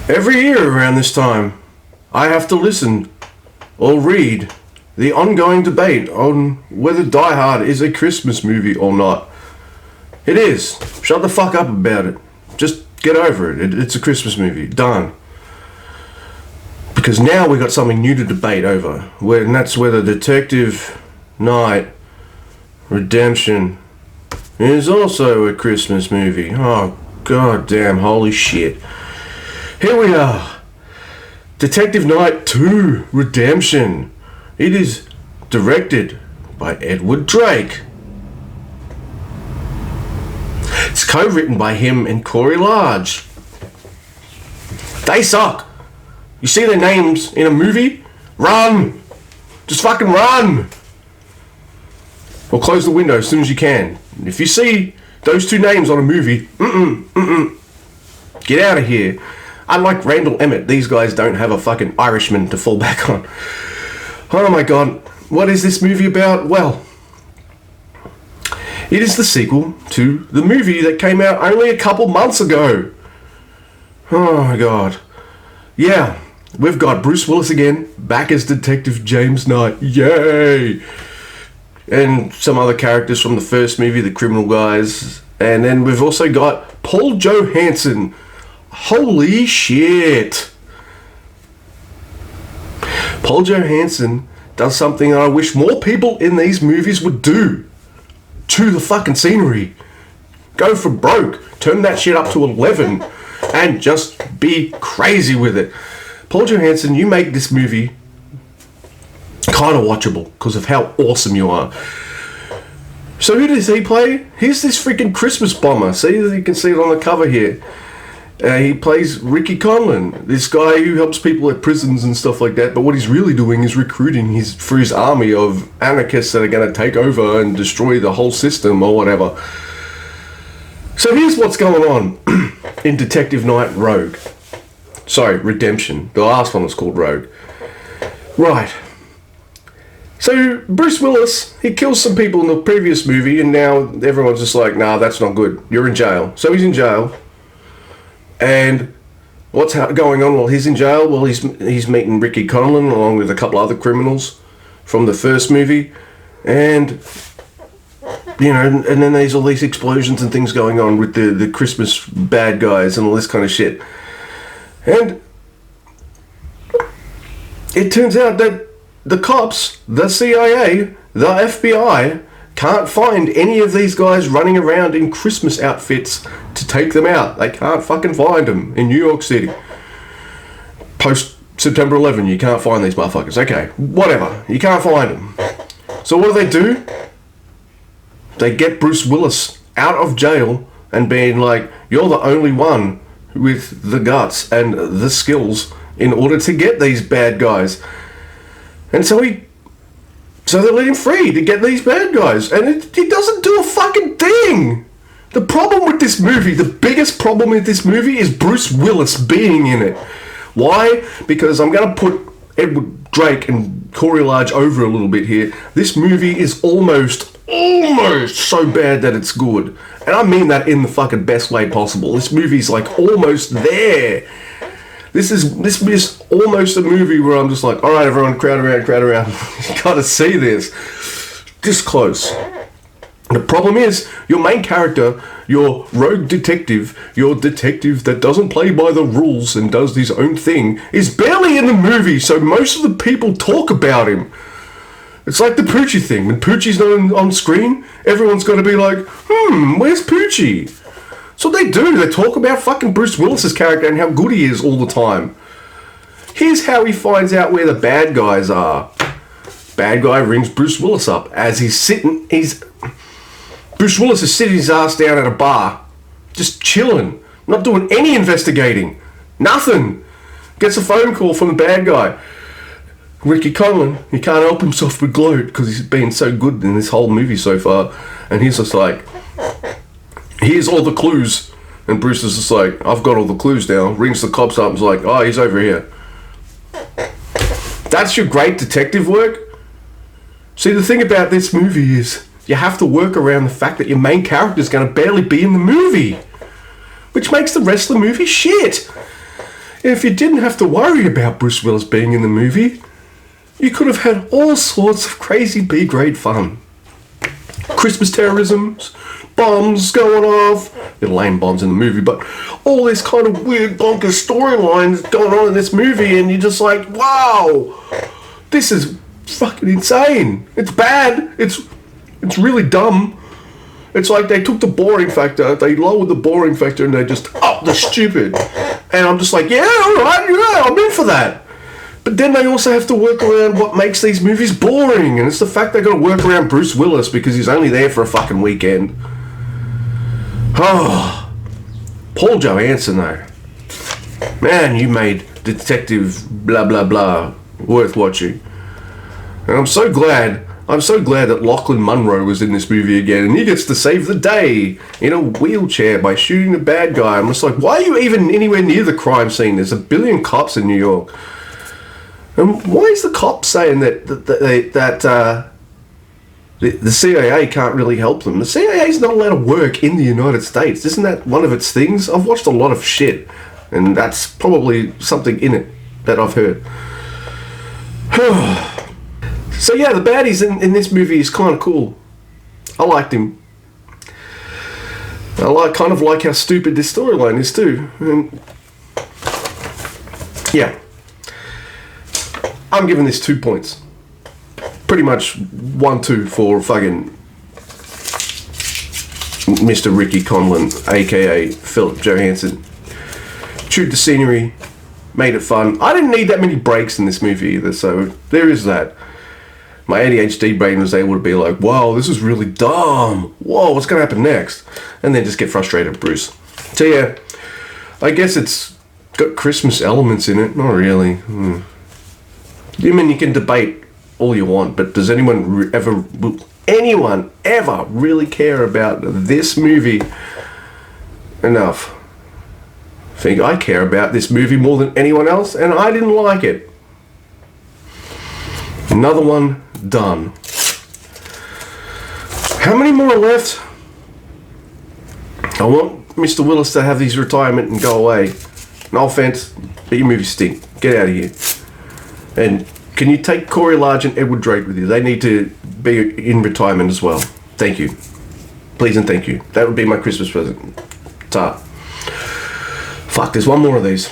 Every year around this time, I have to listen or read the ongoing debate on whether Die Hard is a Christmas movie or not. It is. Shut the fuck up about it. Just get over it. It's a Christmas movie. Done. Because now we got something new to debate over, and that's whether Detective Night Redemption is also a Christmas movie. Oh, goddamn, holy shit. Here we are. Detective Night 2 Redemption. It is directed by Edward Drake. It's co-written by him and Corey Large. They suck. You see their names in a movie? Run! Just fucking run! Or close the window as soon as you can. If you see those two names on a movie, get out of here. Unlike Randall Emmett, these guys don't have a fucking Irishman to fall back on. Oh my god, what is this movie about? Well, it is the sequel to the movie that came out only a couple months ago. Oh my god. Yeah, we've got Bruce Willis again, back as Detective James Knight. Yay! And some other characters from the first movie, the criminal guys. And then we've also got Paul Johansson. Holy shit! Paul Johansson does something I wish more people in these movies would do. To the fucking scenery. Go for broke. Turn that shit up to 11. And just be crazy with it. Paul Johansson, you make this movie kind of watchable because of how awesome you are. So who does he play? He's this freaking Christmas bomber. See, you can see it on the cover here. He plays Ricky Conlon, this guy who helps people at prisons and stuff like that, but what he's really doing is recruiting for his army of anarchists that are going to take over and destroy the whole system or whatever. So here's what's going on in Detective Night Rogue. Sorry, Redemption. The last one was called Rogue. Right. So Bruce Willis, he kills some people in the previous movie, and now everyone's just like, nah, that's not good. You're in jail. So he's in jail. And what's going on while he's in jail? Well, he's meeting Ricky Conlon along with a couple other criminals from the first movie. And, you know, and then there's all these explosions and things going on with the Christmas bad guys and all this kind of shit. And it turns out that the cops, the CIA, the FBI, can't find any of these guys running around in Christmas outfits to take them out. They can't fucking find them in New York City. Post September 11, you can't find these motherfuckers. Okay, whatever. You can't find them. So what do? They get Bruce Willis out of jail and being like, you're the only one with the guts and the skills in order to get these bad guys. And so they let him free to get these bad guys. And he doesn't do a fucking thing. The problem with this movie, the biggest problem with this movie is Bruce Willis being in it. Why? Because I'm going to put Edward Drake and Corey Large over a little bit here. This movie is almost so bad that it's good. And I mean that in the fucking best way possible. This movie's like almost there. This is almost a movie where I'm just like, all right, everyone, crowd around. You gotta see this. This close. The problem is, your main character, your rogue detective, your detective that doesn't play by the rules and does his own thing, is barely in the movie, so most of the people talk about him. It's like the Poochie thing. When Poochie's not on screen, everyone's got to be like, where's Poochie? So they do. They talk about fucking Bruce Willis's character and how good he is all the time. Here's how he finds out where the bad guys are. Bad guy rings Bruce Willis up as Bruce Willis is sitting his ass down at a bar, just chilling, not doing any investigating. Nothing. Gets a phone call from the bad guy. Ricky Conlon, he can't help himself but gloat because he's been so good in this whole movie so far. And he's just like, here's all the clues. And Bruce is just like, I've got all the clues now. Rings the cops up and is like, oh, he's over here. That's your great detective work? See, the thing about this movie is you have to work around the fact that your main character is going to barely be in the movie. Which makes the rest of the movie shit. If you didn't have to worry about Bruce Willis being in the movie, you could have had all sorts of crazy B-grade fun. Christmas terrorism, bombs going off. They're lame bombs in the movie, but all this kind of weird bonkers storylines going on in this movie, and you're just like, wow, this is fucking insane. It's bad. It's really dumb. It's like they took the boring factor, they lowered the boring factor, and they just upped the stupid. And I'm just like, yeah, alright, yeah, I'm in for that. But then they also have to work around what makes these movies boring, and it's the fact they got to work around Bruce Willis because he's only there for a fucking weekend. Oh, Paul Johansson though. Man, you made Detective blah blah blah worth watching. And I'm so glad that Lachlan Munro was in this movie again, and he gets to save the day in a wheelchair by shooting the bad guy. I'm just like, why are you even anywhere near the crime scene? There's a billion cops in New York. And why is the cop saying that the CIA can't really help them? The CIA is not allowed to work in the United States. Isn't that one of its things? I've watched a lot of shit, and that's probably something in it that I've heard. So yeah, the baddies in this movie is kind of cool. I liked him. I kind of like how stupid this storyline is too. And yeah, I'm giving this 2 points. Pretty much 1-2 for fucking Mr. Ricky Conlon, aka Philip Johansson. Chewed the scenery, made it fun. I didn't need that many breaks in this movie either, so there is that. My ADHD brain was able to be like, wow, this is really dumb. Whoa, what's going to happen next? And then just get frustrated at Bruce. So yeah, I guess it's got Christmas elements in it. Not really. I mean, you can debate all you want, but does anyone ever really care about this movie enough? I think I care about this movie more than anyone else, and I didn't like it. Another one done. How many more are left? I want Mr. Willis to have his retirement and go away. No offense, but your movies stink. Get out of here. And can you take Corey Large and Edward Drake with you? They need to be in retirement as well. Thank you. Please and thank you. That would be my Christmas present. Ta. Fuck, there's one more of these.